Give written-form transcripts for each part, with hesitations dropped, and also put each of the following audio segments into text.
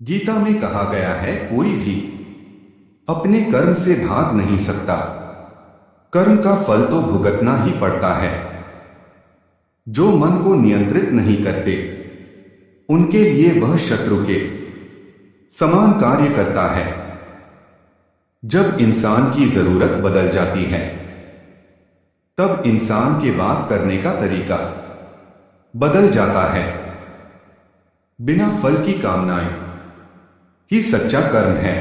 गीता में कहा गया है, कोई भी अपने कर्म से भाग नहीं सकता। कर्म का फल तो भुगतना ही पड़ता है। जो मन को नियंत्रित नहीं करते उनके लिए वह शत्रु के समान कार्य करता है। जब इंसान की जरूरत बदल जाती है तब इंसान के बात करने का तरीका बदल जाता है। बिना फल की कामनाएं ही सच्चा कर्म है।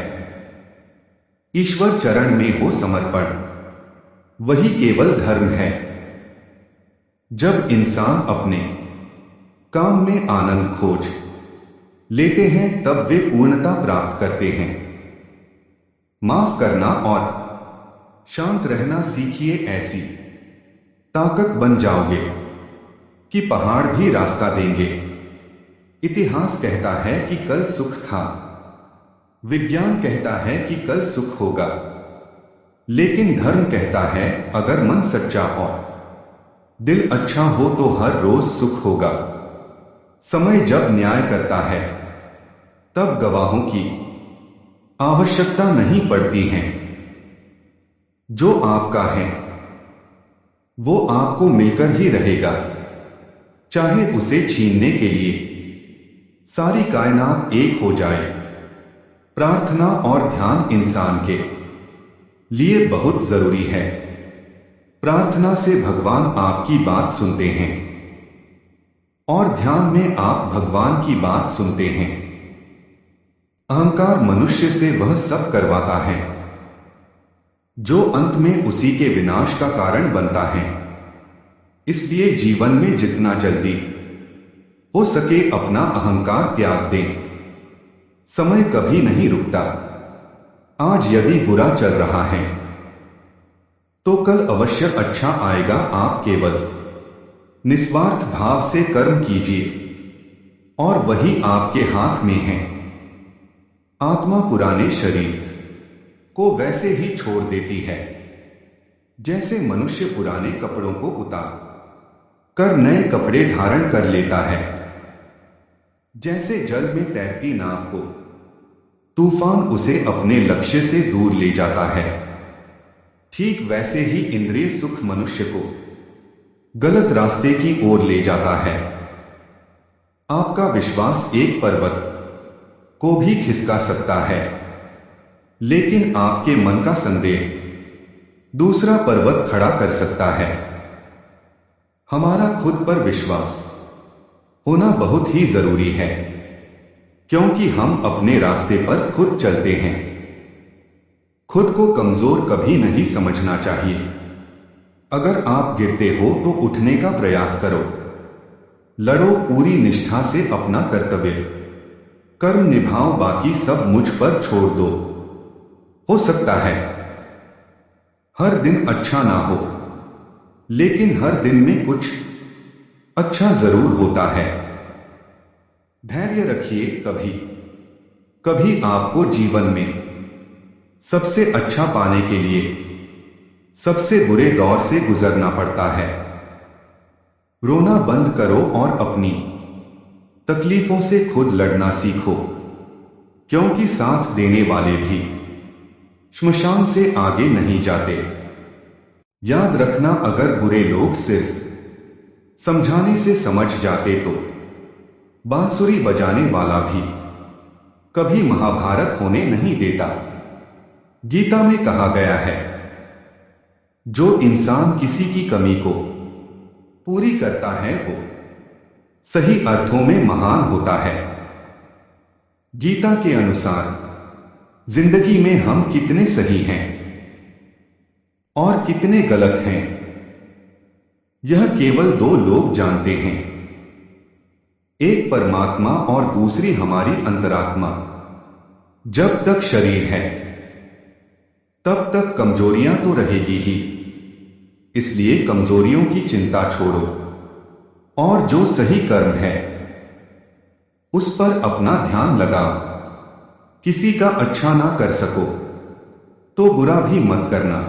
ईश्वर चरण में हो समर्पण, वही केवल धर्म है। जब इंसान अपने काम में आनंद खोज लेते हैं तब वे पूर्णता प्राप्त करते हैं। माफ करना और शांत रहना सीखिए, ऐसी ताकत बन जाओगे कि पहाड़ भी रास्ता देंगे। इतिहास कहता है कि कल सुख था, विज्ञान कहता है कि कल सुख होगा, लेकिन धर्म कहता है अगर मन सच्चा और दिल अच्छा हो तो हर रोज सुख होगा। समय जब न्याय करता है तब गवाहों की आवश्यकता नहीं पड़ती है। जो आपका है वो आपको मिलकर ही रहेगा, चाहे उसे छीनने के लिए सारी कायनात एक हो जाए। प्रार्थना और ध्यान इंसान के लिए बहुत जरूरी है। प्रार्थना से भगवान आपकी बात सुनते हैं और ध्यान में आप भगवान की बात सुनते हैं। अहंकार मनुष्य से वह सब करवाता है जो अंत में उसी के विनाश का कारण बनता है। इसलिए जीवन में जितना जल्दी हो सके अपना अहंकार त्याग दें। समय कभी नहीं रुकता। आज यदि बुरा चल रहा है तो कल अवश्य अच्छा आएगा। आप केवल निस्वार्थ भाव से कर्म कीजिए और वही आपके हाथ में है। आत्मा पुराने शरीर को वैसे ही छोड़ देती है जैसे मनुष्य पुराने कपड़ों को उतार कर नए कपड़े धारण कर लेता है। जैसे जल में तैरती नाव को तूफान उसे अपने लक्ष्य से दूर ले जाता है, ठीक वैसे ही इंद्रिय सुख मनुष्य को गलत रास्ते की ओर ले जाता है। आपका विश्वास एक पर्वत को भी खिसका सकता है, लेकिन आपके मन का संदेह दूसरा पर्वत खड़ा कर सकता है। हमारा खुद पर विश्वास होना बहुत ही जरूरी है, क्योंकि हम अपने रास्ते पर खुद चलते हैं। खुद को कमजोर कभी नहीं समझना चाहिए। अगर आप गिरते हो तो उठने का प्रयास करो। लड़ो पूरी निष्ठा से अपना कर्तव्य, कर्म निभाओ, बाकी सब मुझ पर छोड़ दो। हो सकता है हर दिन अच्छा ना हो, लेकिन हर दिन में कुछ अच्छा जरूर होता है। धैर्य रखिए, कभी कभी आपको जीवन में सबसे अच्छा पाने के लिए सबसे बुरे दौर से गुजरना पड़ता है। रोना बंद करो और अपनी तकलीफों से खुद लड़ना सीखो, क्योंकि साथ देने वाले भी श्मशान से आगे नहीं जाते। याद रखना, अगर बुरे लोग सिर्फ समझाने से समझ जाते तो बांसुरी बजाने वाला भी कभी महाभारत होने नहीं देता। गीता में कहा गया है, जो इंसान किसी की कमी को पूरी करता है वो सही अर्थों में महान होता है। गीता के अनुसार जिंदगी में हम कितने सही हैं और कितने गलत हैं, यह केवल दो लोग जानते हैं, एक परमात्मा और दूसरी हमारी अंतरात्मा। जब तक शरीर है तब तक कमजोरियां तो रहेगी ही, इसलिए कमजोरियों की चिंता छोड़ो और जो सही कर्म है उस पर अपना ध्यान लगाओ। किसी का अच्छा ना कर सको तो बुरा भी मत करना,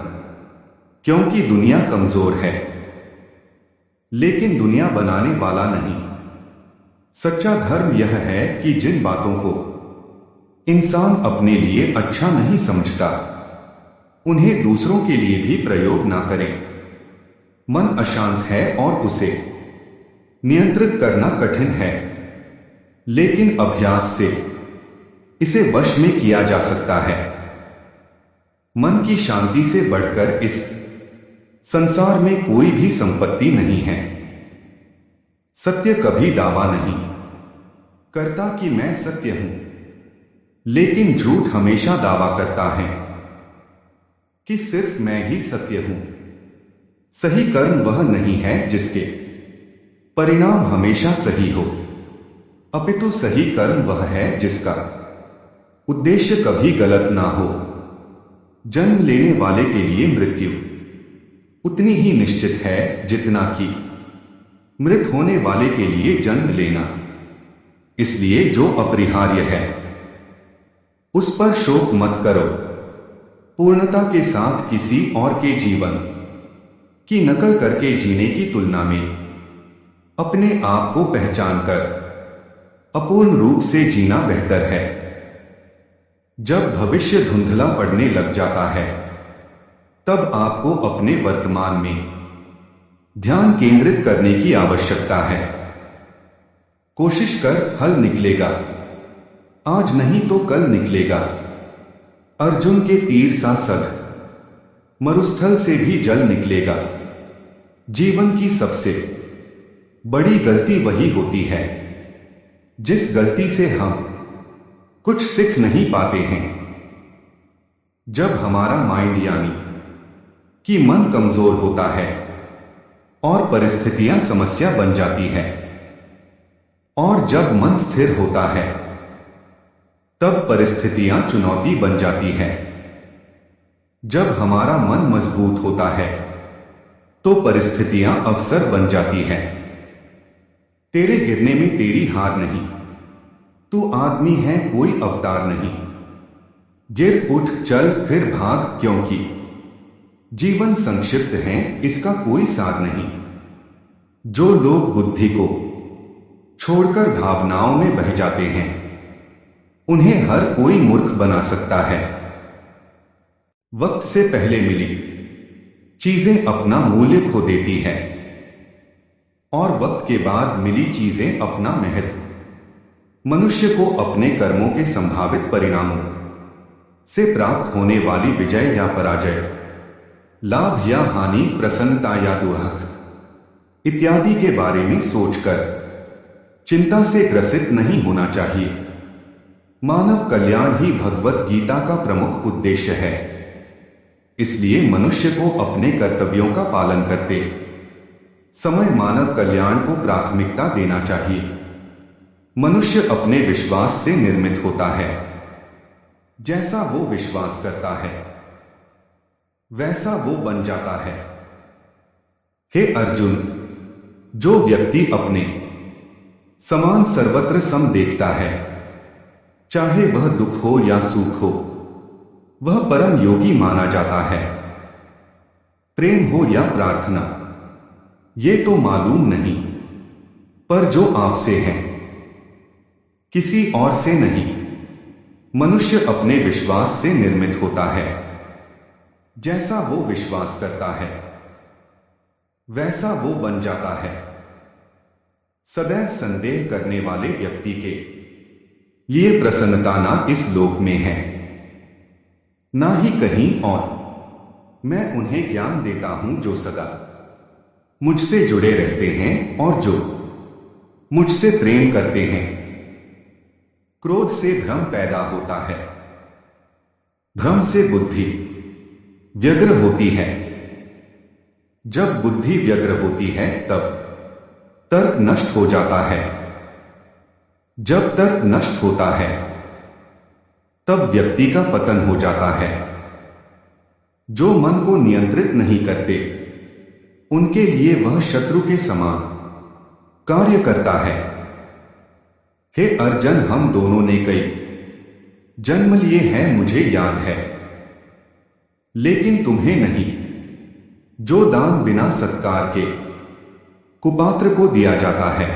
क्योंकि दुनिया कमजोर है, लेकिन दुनिया बनाने वाला नहीं। सच्चा धर्म यह है कि जिन बातों को इंसान अपने लिए अच्छा नहीं समझता, उन्हें दूसरों के लिए भी प्रयोग ना करें। मन अशांत है और उसे नियंत्रित करना कठिन है, लेकिन अभ्यास से इसे वश में किया जा सकता है। मन की शांति से बढ़कर इस संसार में कोई भी संपत्ति नहीं है। सत्य कभी दावा नहीं करता कि मैं सत्य हूं, लेकिन झूठ हमेशा दावा करता है कि सिर्फ मैं ही सत्य हूं। सही कर्म वह नहीं है जिसके परिणाम हमेशा सही हो, अपितु सही कर्म वह है जिसका उद्देश्य कभी गलत ना हो। जन्म लेने वाले के लिए मृत्यु उतनी ही निश्चित है जितना कि मृत होने वाले के लिए जन्म लेना। इसलिए जो अपरिहार्य है उस पर शोक मत करो। पूर्णता के साथ किसी और के जीवन की नकल करके जीने की तुलना में अपने आप को पहचान कर अपूर्ण रूप से जीना बेहतर है। जब भविष्य धुंधला पड़ने लग जाता है, तब आपको अपने वर्तमान में ध्यान केंद्रित करने की आवश्यकता है। कोशिश कर, हल निकलेगा। आज नहीं तो कल निकलेगा। अर्जुन के तीर सा सद मरुस्थल से भी जल निकलेगा। जीवन की सबसे बड़ी गलती वही होती है जिस गलती से हम कुछ सीख नहीं पाते हैं। जब हमारा माइंड यानी कि मन कमजोर होता है और परिस्थितियां समस्या बन जाती है, और जब मन स्थिर होता है तब परिस्थितियां चुनौती बन जाती है। जब हमारा मन मजबूत होता है तो परिस्थितियां अवसर बन जाती हैं। तेरे गिरने में तेरी हार नहीं, तू आदमी है कोई अवतार नहीं। गिर उठ चल फिर भाग, क्योंकि जीवन संक्षिप्त है, इसका कोई सार नहीं। जो लोग बुद्धि को छोड़कर भावनाओं में बह जाते हैं, उन्हें हर कोई मूर्ख बना सकता है। वक्त से पहले मिली चीजें अपना मूल्य खो देती है, और वक्त के बाद मिली चीजें अपना महत्व मनुष्य को अपने कर्मों के संभावित परिणामों से प्राप्त होने वाली विजय या पराजय, लाभ या हानि, प्रसन्नता या दुख इत्यादि के बारे में सोचकर चिंता से ग्रसित नहीं होना चाहिए। मानव कल्याण ही भगवत गीता का प्रमुख उद्देश्य है। इसलिए मनुष्य को अपने कर्तव्यों का पालन करते समय मानव कल्याण को प्राथमिकता देना चाहिए। मनुष्य अपने विश्वास से निर्मित होता है। जैसा वो विश्वास करता है वैसा वो बन जाता है। हे अर्जुन, जो व्यक्ति अपने समान सर्वत्र सम देखता है, चाहे वह दुख हो या सुख हो, वह परम योगी माना जाता है। प्रेम हो या प्रार्थना, ये तो मालूम नहीं, पर जो आपसे है, किसी और से नहीं। मनुष्य अपने विश्वास से निर्मित होता है। जैसा वो विश्वास करता है वैसा वो बन जाता है। सदैव संदेह करने वाले व्यक्ति के लिए प्रसन्नता ना इस लोक में है, ना ही कहीं और। मैं उन्हें ज्ञान देता हूं जो सदा मुझसे जुड़े रहते हैं और जो मुझसे प्रेम करते हैं। क्रोध से भ्रम पैदा होता है, भ्रम से बुद्धि व्यग्र होती है। जब बुद्धि व्यग्र होती है तब तर्क नष्ट हो जाता है। जब तर्क नष्ट होता है तब व्यक्ति का पतन हो जाता है। जो मन को नियंत्रित नहीं करते, उनके लिए वह शत्रु के समान कार्य करता है। हे अर्जुन, हम दोनों ने कई जन्म लिए हैं, मुझे याद है, लेकिन तुम्हें नहीं। जो दान बिना सत्कार के कुपात्र को दिया जाता है,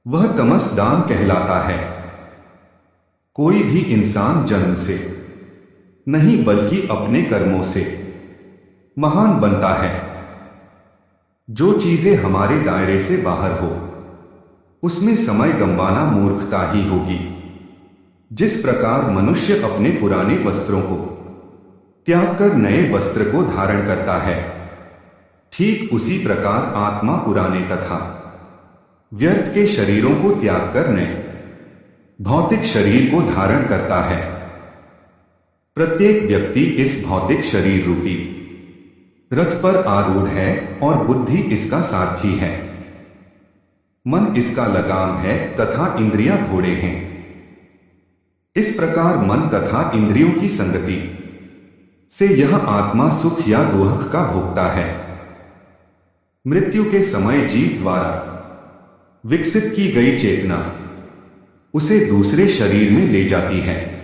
वह तमस दान कहलाता है। कोई भी इंसान जन्म से नहीं बल्कि अपने कर्मों से महान बनता है। जो चीजें हमारे दायरे से बाहर हो उसमें समय गंवाना मूर्खता ही होगी। जिस प्रकार मनुष्य अपने पुराने वस्त्रों को त्याग कर नए वस्त्र को धारण करता है, ठीक उसी प्रकार आत्मा पुराने तथा व्यर्थ के शरीरों को त्याग कर नए भौतिक शरीर को धारण करता है। प्रत्येक व्यक्ति इस भौतिक शरीर रूपी रथ पर आरूढ़ है और बुद्धि इसका सारथी है। मन इसका लगाम है तथा इंद्रियां घोड़े हैं। इस प्रकार मन तथा इंद्रियों की संगति से यह आत्मा सुख या दुख का भोगता है। मृत्यु के समय जीव द्वारा विकसित की गई चेतना उसे दूसरे शरीर में ले जाती है।